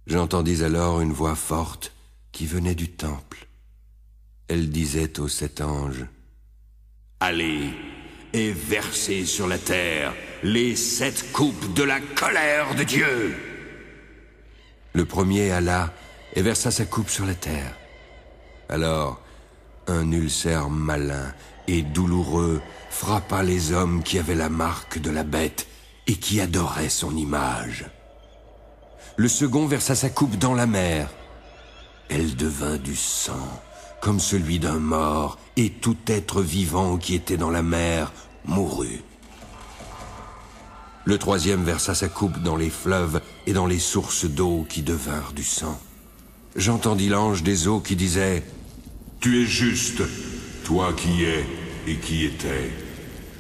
J'entendis alors une voix forte qui venait du temple. Elle disait aux 7 anges: Allez et versez sur la terre les 7 coupes de la colère de Dieu. Le premier alla et versa sa coupe sur la terre. Alors, un ulcère malin et douloureux frappa les hommes qui avaient la marque de la bête et qui adoraient son image. Le second versa sa coupe dans la mer. Elle devint du sang, comme celui d'un mort, et tout être vivant qui était dans la mer mourut. Le troisième versa sa coupe dans les fleuves et dans les sources d'eau qui devinrent du sang. J'entendis l'ange des eaux qui disait: Tu es juste, toi qui es et qui étais.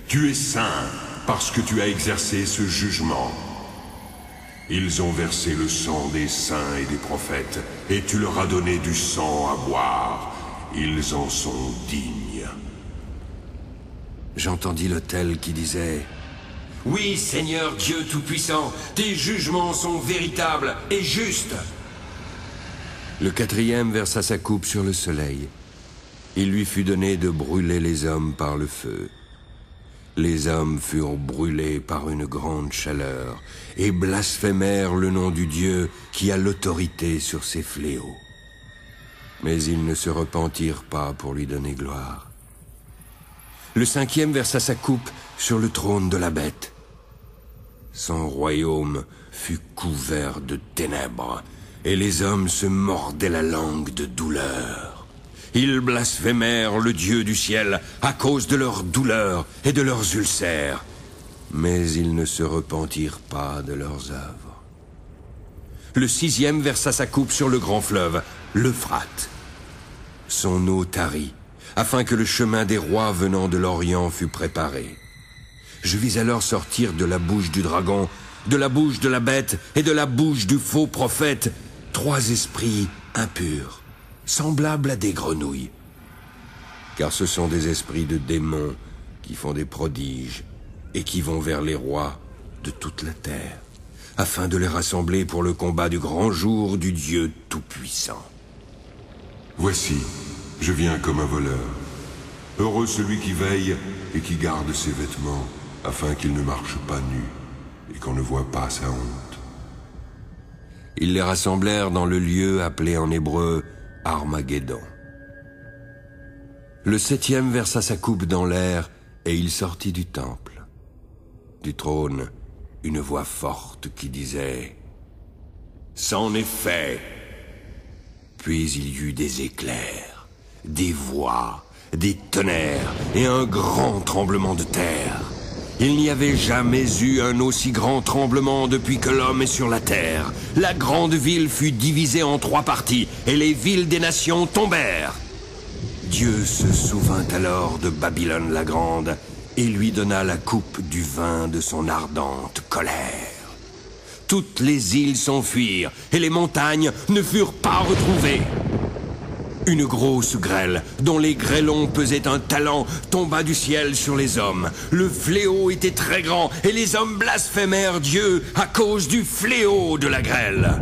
Tu es saint, parce que tu as exercé ce jugement. Ils ont versé le sang des saints et des prophètes, et tu leur as donné du sang à boire. Ils en sont dignes. J'entendis l'autel qui disait: Oui, Seigneur Dieu Tout-Puissant, tes jugements sont véritables et justes. Le quatrième versa sa coupe sur le soleil. Il lui fut donné de brûler les hommes par le feu. Les hommes furent brûlés par une grande chaleur et blasphémèrent le nom du Dieu qui a l'autorité sur ces fléaux. Mais ils ne se repentirent pas pour lui donner gloire. Le cinquième versa sa coupe sur le trône de la bête. Son royaume fut couvert de ténèbres, et les hommes se mordaient la langue de douleur. Ils blasphémèrent le Dieu du ciel à cause de leurs douleurs et de leurs ulcères, mais ils ne se repentirent pas de leurs œuvres. Le sixième versa sa coupe sur le grand fleuve, l'Euphrate. Son eau tarit, afin que le chemin des rois venant de l'Orient fût préparé. Je vis alors sortir de la bouche du dragon, de la bouche de la bête et de la bouche du faux prophète 3 esprits impurs, semblables à des grenouilles. Car ce sont des esprits de démons qui font des prodiges et qui vont vers les rois de toute la terre, afin de les rassembler pour le combat du grand jour du Dieu Tout-Puissant. Voici, je viens comme un voleur. Heureux celui qui veille et qui garde ses vêtements, afin qu'il ne marche pas nu et qu'on ne voit pas sa honte. Ils les rassemblèrent dans le lieu appelé en hébreu Armageddon. Le septième versa sa coupe dans l'air et il sortit du temple. Du trône, une voix forte qui disait: C'en est fait. Puis il y eut des éclairs, des voix, des tonnerres et un grand tremblement de terre. Il n'y avait jamais eu un aussi grand tremblement depuis que l'homme est sur la terre. La grande ville fut divisée en 3 parties, et les villes des nations tombèrent. Dieu se souvint alors de Babylone la grande, et lui donna la coupe du vin de son ardente colère. Toutes les îles s'enfuirent, et les montagnes ne furent pas retrouvées. Une grosse grêle, dont les grêlons pesaient un talent, tomba du ciel sur les hommes. Le fléau était très grand, et les hommes blasphémèrent Dieu à cause du fléau de la grêle.